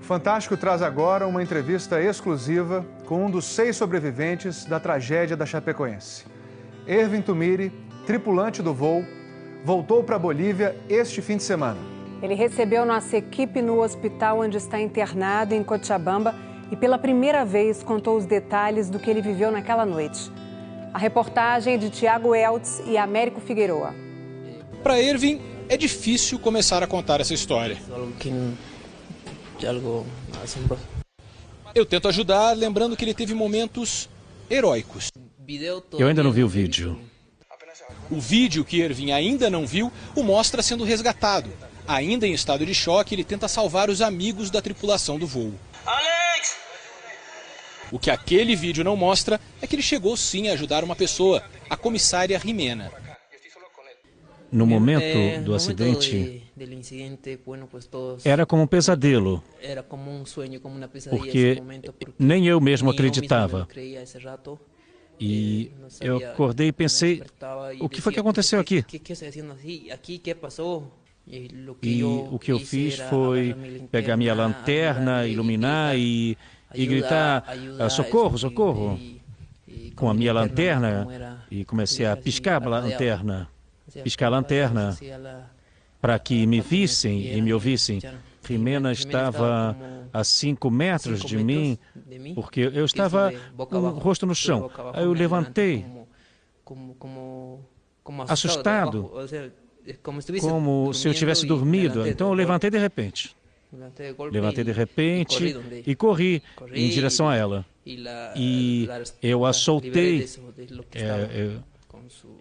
Fantástico traz agora uma entrevista exclusiva com um dos 6 sobreviventes da tragédia da Chapecoense. Ervin Tumiri, tripulante do voo, voltou para a Bolívia este fim de semana. Ele recebeu nossa equipe no hospital onde está internado, em Cochabamba, e pela primeira vez contou os detalhes do que ele viveu naquela noite. A reportagem é de Tiago Eltz e Américo Figueroa. Para Ervin, é difícil começar a contar essa história. Eu tento ajudar, lembrando que ele teve momentos heróicos. Eu ainda não vi o vídeo. O vídeo que Ervin ainda não viu o mostra sendo resgatado. Ainda em estado de choque, ele tenta salvar os amigos da tripulação do voo. Alex! O que aquele vídeo não mostra é que ele chegou sim a ajudar uma pessoa, a comissária Jimena. No momento do acidente, era como um pesadelo, porque nem eu mesmo acreditava. E eu acordei e pensei, o que foi que aconteceu aqui? E o que eu fiz foi pegar minha lanterna, iluminar e gritar, socorro, socorro, com a minha lanterna, e comecei a piscar a lanterna para que me vissem e me ouvissem. Jimena estava a 5 metros de mim, porque eu estava com o rosto no chão. Aí eu levantei, assustado, como se eu tivesse dormido. Então eu levantei de repente. E corri em direção a ela. E eu a soltei.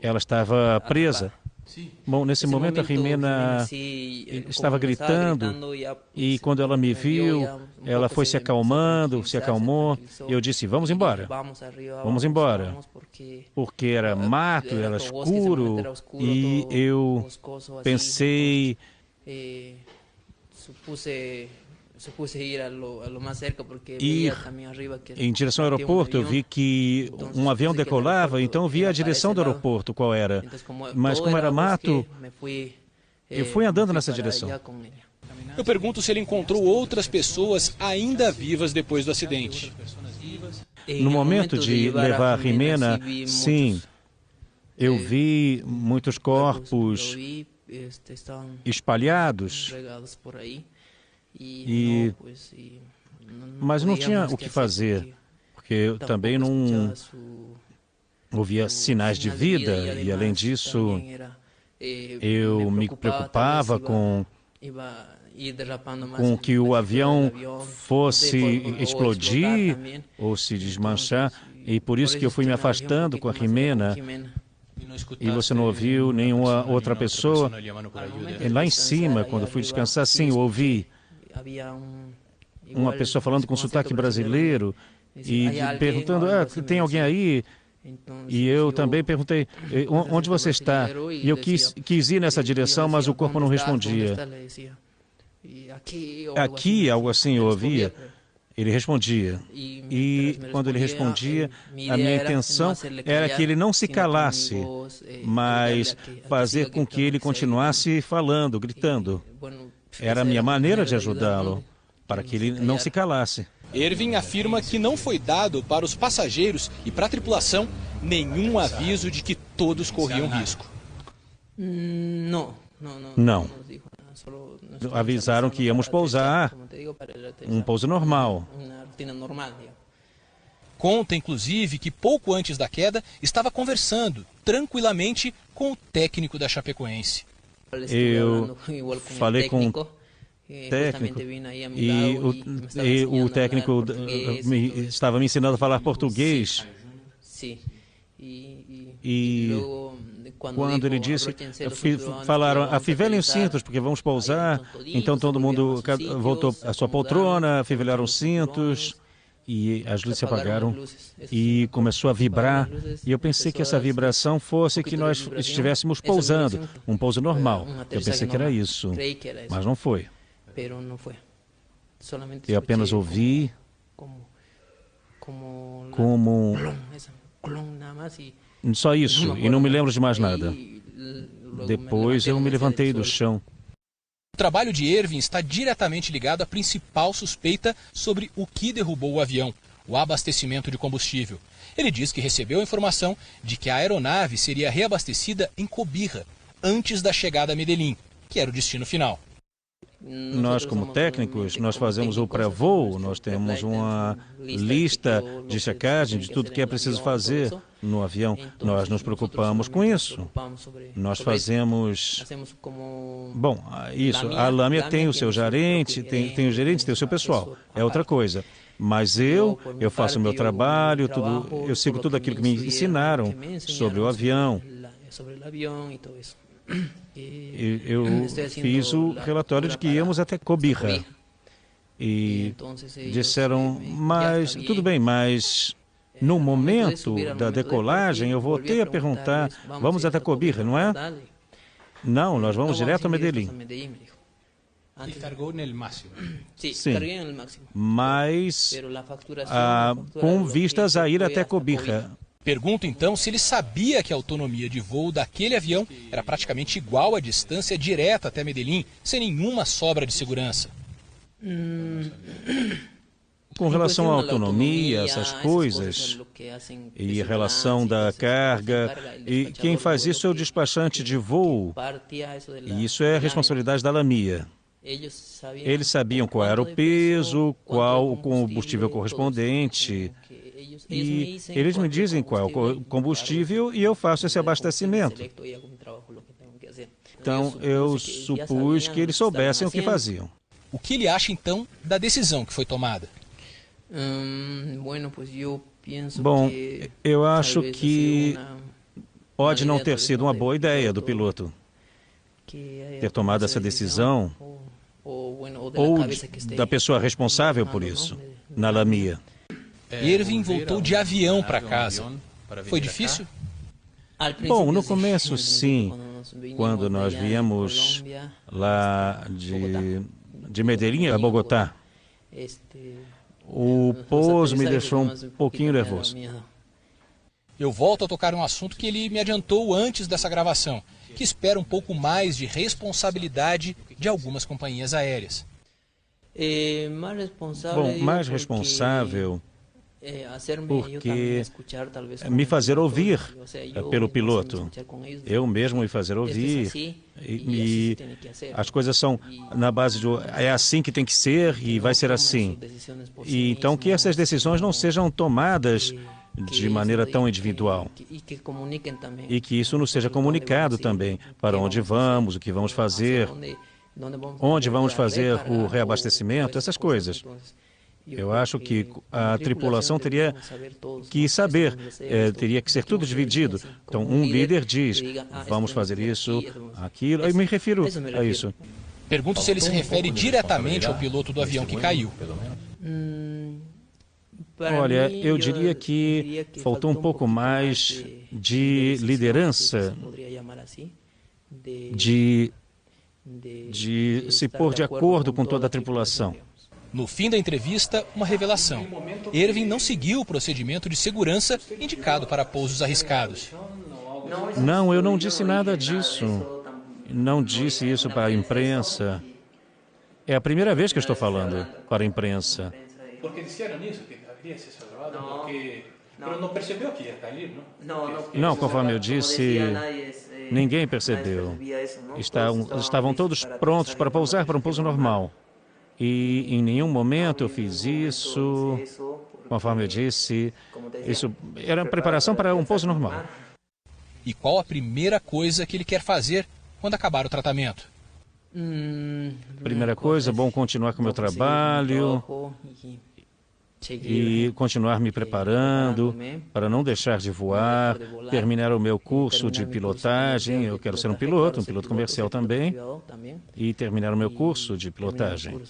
Ela estava presa. Bom, nesse momento a Jimena estava gritando e quando ela me viu, ela foi se acalmando, se acalmou. E eu disse, vamos embora, porque era mato, era escuro e eu pensei... Ir em direção ao aeroporto, eu vi que um avião decolava, então eu vi a direção do aeroporto, qual era. Mas como era mato, eu fui andando nessa direção. Eu pergunto se ele encontrou outras pessoas ainda vivas depois do acidente. No momento de levar a Jimena, sim, eu vi muitos corpos espalhados. Mas não tinha o que fazer, porque eu também não ouvia sinais de vida e, além disso, eu me preocupava com que o avião fosse explodir ou se desmanchar, e por isso que eu fui me afastando com a Jimena. E você não ouviu nenhuma outra pessoa? Lá em cima, quando fui descansar, sim, eu ouvi uma pessoa falando com sotaque brasileiro e perguntando, tem alguém aí? E eu também perguntei, onde você está? E eu quis ir nessa direção, mas o corpo não respondia. Aqui, algo assim, eu ouvia. Ele respondia. E quando ele respondia, a minha intenção era que ele não se calasse, mas fazer com que ele continuasse falando, gritando. Era a minha maneira de ajudá-lo, para que ele não se calasse. Ervin afirma que não foi dado para os passageiros e para a tripulação nenhum aviso de que todos corriam risco. Não. Avisaram que íamos pousar, um pouso normal. Conta, inclusive, que pouco antes da queda estava conversando tranquilamente com o técnico da Chapecoense. Eu falei com o técnico e o técnico estava me ensinando a falar português. E quando ele disse, falaram, afivelem os cintos porque vamos pousar. Então todo mundo voltou à sua poltrona, afivelharam os cintos e as luzes se apagaram e começou a vibrar. E eu pensei que essa vibração fosse que nós estivéssemos pousando, um pouso normal. Eu pensei que era isso, mas não foi. Eu apenas ouvi como... Só isso, e não me lembro de mais nada. Depois eu me levantei do chão. O trabalho de Ervin está diretamente ligado à principal suspeita sobre o que derrubou o avião, o abastecimento de combustível. Ele diz que recebeu a informação de que a aeronave seria reabastecida em Cobija, antes da chegada a Medellín, que era o destino final. Nós, como técnicos, nós fazemos o pré-voo, nós temos uma lista de checagem de tudo que é preciso fazer no avião. Nós nos preocupamos com isso. Nós fazemos... Bom, isso, a Lamia tem o seu gerente, tem o gerente, tem o seu pessoal, é outra coisa. Mas eu faço o meu trabalho, eu sigo tudo aquilo que me ensinaram sobre o avião. Eu fiz o relatório de que íamos até Cobija. E disseram, mas tudo bem, mas no momento da decolagem eu voltei a perguntar, vamos até Cobija, não é? Não, nós vamos direto a Medellín. Sim, mas com vistas a ir até Cobija. Pergunto então se ele sabia que a autonomia de voo daquele avião era praticamente igual à distância direta até Medellín, sem nenhuma sobra de segurança. Com relação à autonomia, essas coisas, e relação da carga, e quem faz isso é o despachante de voo, e isso é a responsabilidade da Lamia. Eles sabiam qual era o peso, qual o combustível correspondente, e eles me dizem qual é o combustível e eu faço esse abastecimento. Então, eu supus que eles soubessem o que faziam. O que ele acha, então, da decisão que foi tomada? Bom, eu acho que pode não ter sido uma boa ideia do piloto ter tomado essa decisão, ou da pessoa responsável por isso, na Lamia. Ervin voltou de avião para casa. Foi difícil? Bom, no começo sim, quando nós viemos lá de Medellín a Bogotá. O pouso me deixou um pouquinho nervoso. Eu volto a tocar um assunto que ele me adiantou antes dessa gravação, que espera um pouco mais de responsabilidade de algumas companhias aéreas. Bom, mais responsável porque me fazer ouvir pelo piloto. Eu mesmo me fazer ouvir. E as coisas são na base de é assim que tem que ser e vai ser assim. E então que essas decisões não sejam tomadas de maneira tão individual. E que isso nos seja comunicado também, para onde vamos, o que vamos fazer, onde vamos fazer o reabastecimento, essas coisas. Eu acho que a tripulação teria que saber, teria que ser tudo dividido. Então, um líder diz, vamos fazer isso, aquilo, eu me refiro a isso. Pergunto se ele se refere diretamente ao piloto do avião que caiu. Olha, eu diria que faltou um pouco mais de liderança, de se pôr de acordo com toda a tripulação. No fim da entrevista, uma revelação. Ervin não seguiu o procedimento de segurança indicado para pousos arriscados. Não, eu não disse nada disso. Não disse isso para a imprensa. É a primeira vez que eu estou falando para a imprensa. Não, conforme eu disse, ninguém percebeu. Estavam todos prontos para pousar para um pouso normal. E em nenhum momento eu fiz isso, conforme eu disse, isso era preparação para um pouso normal. E qual a primeira coisa que ele quer fazer quando acabar o tratamento? Primeira coisa, bom continuar com o meu trabalho e continuar me preparando para não deixar de voar, terminar o meu curso de pilotagem, eu quero ser um piloto comercial também, e terminar o meu curso de pilotagem.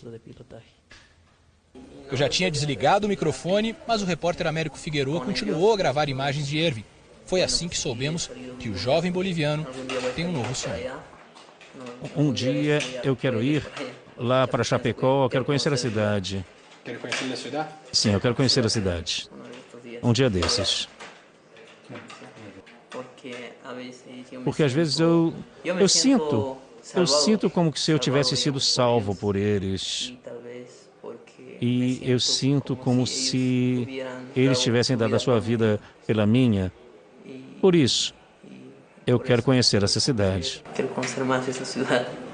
Eu já tinha desligado o microfone, mas o repórter Américo Figueroa continuou a gravar imagens de Ervin. Foi assim que soubemos que o jovem boliviano tem um novo sonho. Um dia eu quero ir lá para Chapecó, eu quero conhecer a cidade. Quer conhecer a cidade? Sim, eu quero conhecer a cidade. Um dia desses. Porque às vezes eu sinto Eu sinto como se eu tivesse sido salvo por eles. E eu sinto como se eles tivessem dado a sua vida pela minha. Por isso, eu quero conhecer essa cidade. Quero conhecer mais essa cidade.